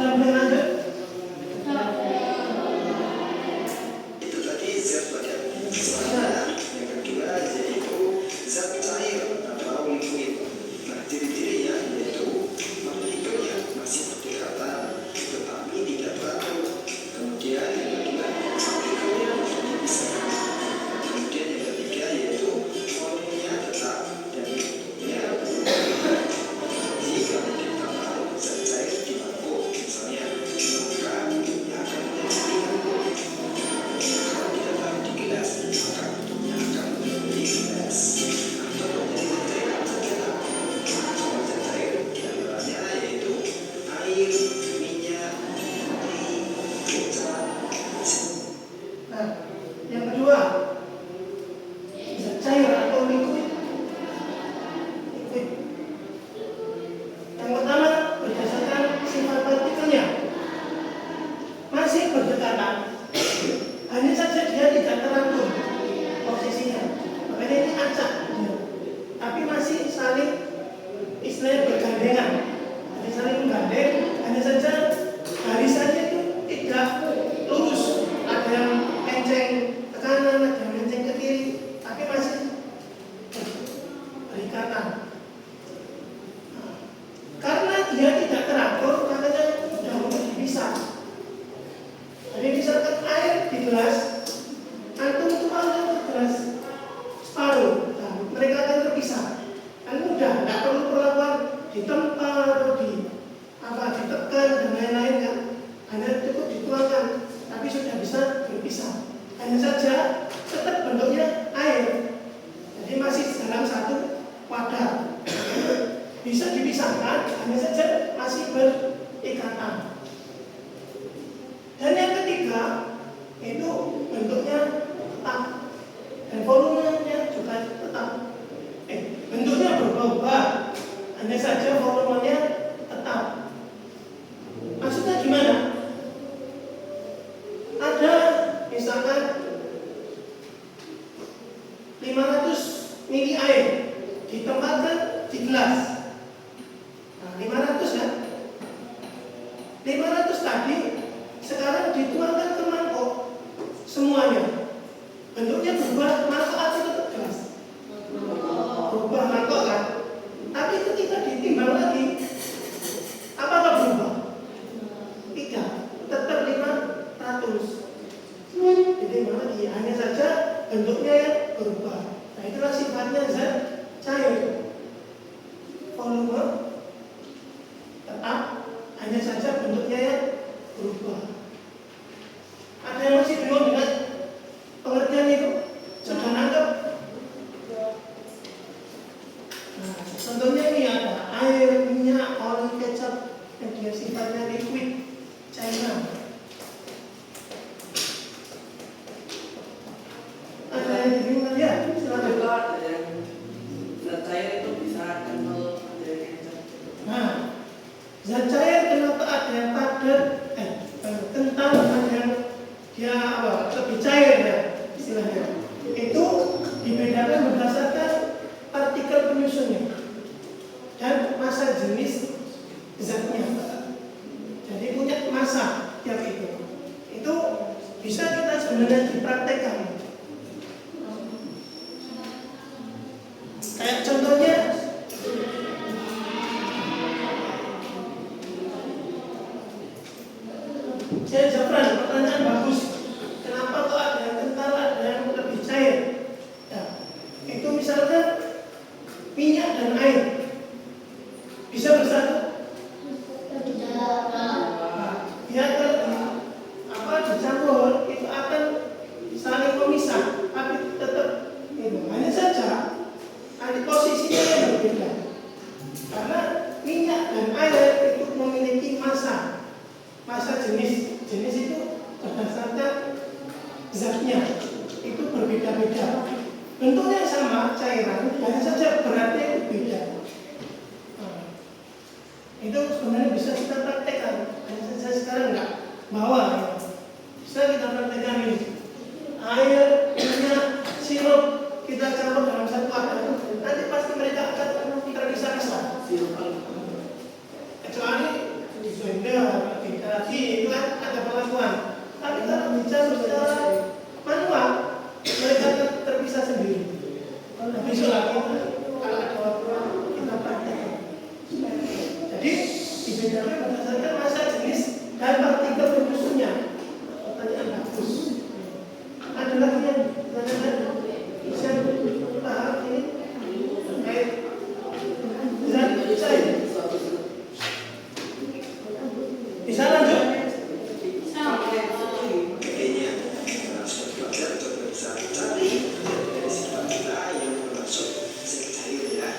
Sudah boleh lanjut? Itu tadi zat pada yang kedua yaitu zat cair atau liquid. Nah, ciri-cirinya yaitu partikelnya masih berdekatan tetapi tidak beratur. Kemudian yang kedua partikelnya dipisahkan. Kemudian yang ketiga yaitu volumenya tetap dan bentuknya berubah. Jika kita taruh zat cair di mangkuk misalnya, maka bentuknya akan menjadi mangkuk. Kalau kita taruh di gelas, maka bentuknya akan menjadi gelas atau menjadi cairan saja. Kalau zat cair diantaranya yaitu air, minyak, air, kecap. Nah, yang kedua, zat cair atau liquid. Liquid. Yang pertama berdasarkan sifat partikelnya masih berdekatan, hanya saja dia tidak teratur posisinya. Makanya ini acak, tapi masih saling istilahnya bergandengan, jadi saling menggandeng. Hanya saja barisannya itu tidak lurus, ada yang menceng ke kanan, ada yang menceng ke kiri, tapi masih berikatan. Nah, karena dia tidak teratur, makanya mudah untuk dipisah. Jadi misalkan air di gelas, antum tuangkan ke gelas separuh, nah, mereka akan terpisah. Kan mudah, tidak perlu perlakuan ditempa atau ditekan dan lain-lain kan. Hanya cukup dituangkan, tapi sudah bisa berpisah. Hanya saja tetap bentuknya air, jadi masih dalam satu wadah. Bisa dipisahkan, hanya saja masih berikatan. Dan yang ketiga itu bentuknya tetap dan volumenya juga tetap. Bentuknya berubah, hanya saja volumenya tetap. Maksudnya gimana? Ada misalkan 500 mili air ditempatkan di gelas. Nah, 500 kan? 500 tadi sekarang dituangkan ke mangkok semuanya. Bentuknya berubah, mangkok atau tetap gelas? Berubah mangkok kan? Tapi ketika ditimbang lagi, apakah berubah? Tidak, tetap 500. Ditimbang lagi, hanya saja bentuknya yang berubah. Nah, itulah sifatnya zat cair. Volume tetap, hanya saja bentuknya yang berubah. Ada yang masih bingung dengan pengertian itu? Sudah nangkep? Nah, contohnya ini ada air, minyak, oli, kecap yang dia sifatnya liquid, cairan. Ada yang bingung ya? Silakan. Juga ada yang zat cair itu bisa kental, ada yang encer. Nah, zat cair kenapa ada yang padat, kental, ada yang dia lebih cair ya istilahnya. Itu dibedakan berdasarkan partikel penyusunnya dan massa jenis zatnya. Jadi punya massa tiap itu. Itu bisa kita sebenarnya dipraktekkan. Kayak contohnya saya Jafran, pertanyaan bagus. Kenapa kok ada yang kental, ada yang lebih cair? Ya, itu misalkan minyak dan air bisa bersatu? Nah, dia kalau dicampur itu akan saling memisah, tapi tetap itu. Hanya saja posisinya yang berbeda. Karena minyak dan air itu memiliki massa jenis itu berdasarkan zatnya itu berbeda-beda. Bentuknya sama, cairan, hanya saja beratnya itu beda. Nah, itu sebenarnya bisa kita praktekkan. Hanya saja sekarang nggak bawa ya. Bisa kita praktekkan ini. Air, minyak, sirup kita campur dalam satu wadah. Nanti pasti mereka akan terpisah-pisah. Kecuali di blender secara manual mereka terpisah sendiri. Nah, besok lagi kalau ada waktu kita praktekkan. Jadi dibedakan berdasarkan masa, jenis dan partikel pembusuhnya. Pertanyaan bagus. Ada lagi yang bisa tahap ini terkait zat cair. Bisa lanjut? Kayaknya sudah belajar untuk bisa mencari dari sifat kita yang termasuk zat cair ya.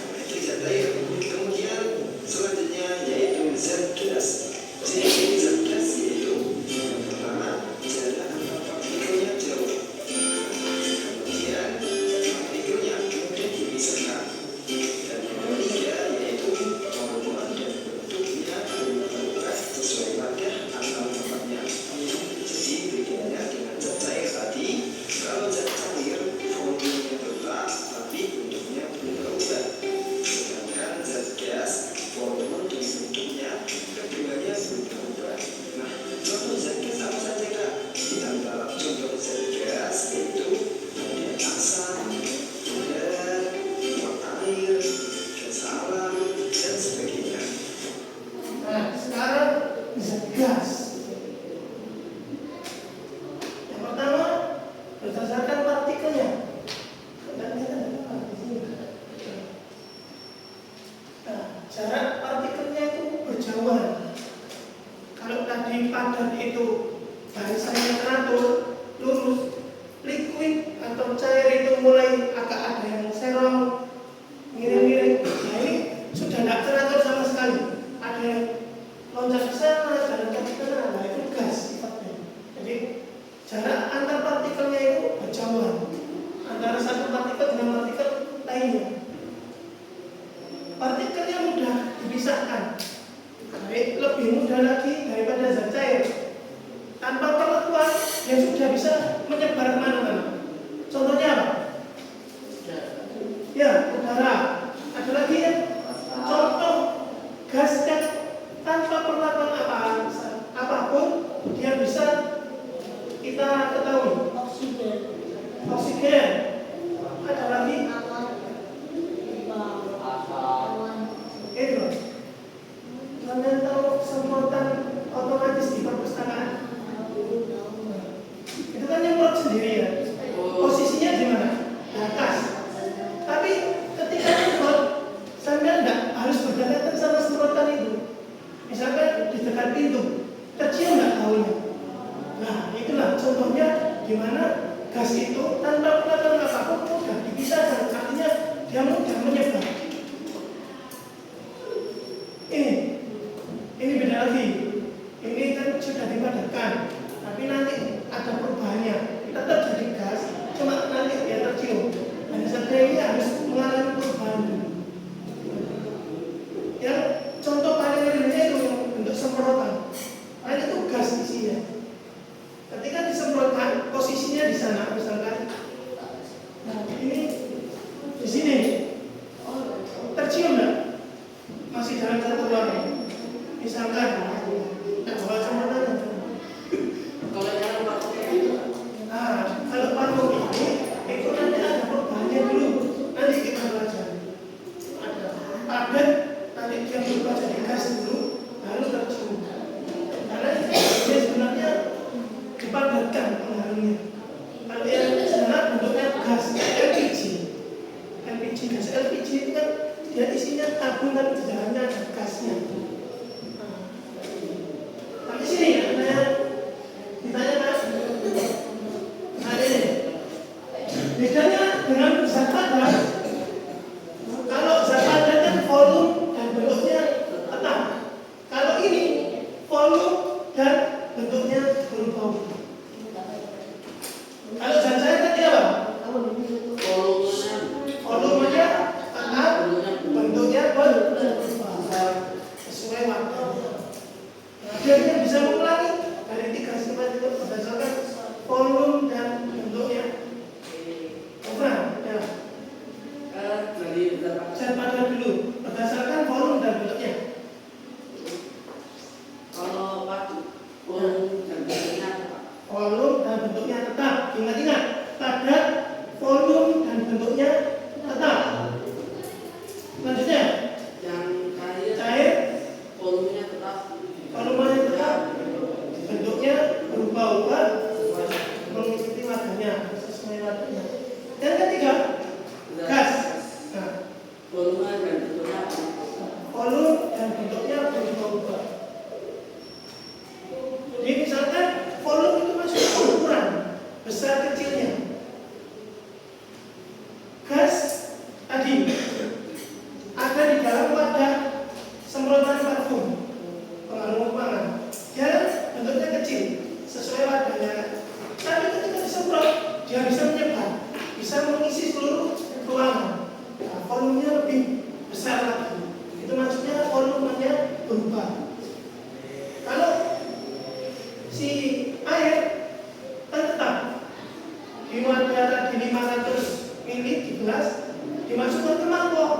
Nah, itu zat cair. Kemudian selanjutnya yaitu zat gas. Jadi zat gas yaitu yang pertama jarak antar partikelnya jauh. Kemudian partikelnya mudah dipisahkan. Dan yang ketiga yaitu volume dan bentuknya berubah sesuai pada asal tempatnya. Jadi bedanya dengan zat cair tadi, kalau zat cair volumenya tetap tapi bentuknya berubah. Sedangkan zat gas volume dan bentuknya keduanya berubah. Nah, contoh zat gas apa saja kak? Di antara contoh zat gas yaitu ada asam, udara, uap air, gas alam, dan sebagainya. Nah, sekarang zat gas. Yang pertama berdasarkan partikelnya. Nah, jarak partikelnya itu berjauhan. Kalau tadi padat itu barisannya teratur, lurus, liquid atau cair itu mulai agak ada yang serong, miring-miring. Nah, ini sudah tidak teratur sama sekali. Ada yang loncat ke sana, jalan ke sana, nah itu gas sifatnya. Jadi jarak antar partikelnya itu berjauhan antara satu partikel dengan partikel lainnya. Partikelnya mudah dipisahkan, lebih mudah lagi daripada zat cair. Tanpa perlakuan yang sudah bisa menyebar kemana-mana. Contohnya apa? Ya, udara. Ada lagi ya? Contoh gas yang tanpa perlakuan apapun dia bisa kita ketahui. Oksigen. Ada lagi? Itu. Kalian tahu semprotan otomatis di perpustakaan? Itu kan yang buat sendiri ya. Posisinya di mana? Di atas. Tapi ketika nyemprot, sampai enggak harus berdekatan sama semprotan itu. Misalkan di dekat pintu, kecil enggak tahunya. Nah, itulah contohnya di mana gas itu tanpa perlakuan apapun mudah dipisahkan. Artinya dia mudah menyebar. Ini beda lagi. Ini kan sudah dipadatkan, tapi nanti ada perubahannya. Tetap jadi gas, cuma nanti dia tercium. Hanya saja ini harus mengalami perubahan. Yang contoh paling realnya itu untuk semprotan. Nah, itu gas isinya. Ketika disemprotkan, posisinya di sana, misalkan. Nah, ini di sini. Tercium enggak? Masih dalam satu ruangan. Misalkan, bawa semprotannya. Kalau jalan waktu itu, Nah, kalau patung ini, itu nanti ada perubahannya dulu. Nanti kita belajar. Ada padat, nanti dia berubah jadi gas dulu, baru tercium. Karena dia sebenarnya dipadatkan pengaruhnya. Kalau yang sebenarnya bentuknya gas LPG. LPG, gas LPG itu kan dia isinya tabungan di dalamnya ada gasnya. Tapi sini ada yang ditanya mas, nah ini bedanya dengan zat padat. Kalau zat padat kan volume dan bentuknya tetap. Kalau ini volume dan bentuknya berubah. Kalau zat cair tadi apa? Volumenya tetap, bentuknya berubah sesuai waktu. Dia bisa mengulangi dari 3 sifat itu berdasarkan volume dan bentuknya. Bukan, ya. dari Zat padat dulu berdasarkan volume dan bentuknya. kalau waktu dan bentuknya apa? Volume bentuknya berubah-ubah. Jadi misalkan volume itu masih ukuran besar kecilnya. Gas tadi ada di dalam wadah semprotan parfum pengharum ruangan. Dia bentuknya kecil sesuai wadahnya. Tapi ketika disemprot dia bisa menyebar, bisa mengisi seluruh ruangan. Nah, volumenya lebih besar lagi. Itu maksudnya volumenya berubah. Kalau si air kan tetap di wadah tadi 500 ml di gelas, dimasukkan ke mangkok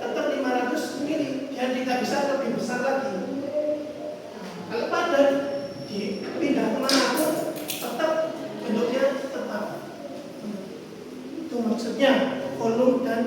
tetap 500 ml, dia tidak bisa lebih besar lagi. Nah, kalau padat dipindah kemanapun tetap bentuknya tetap. Itu maksudnya volume dan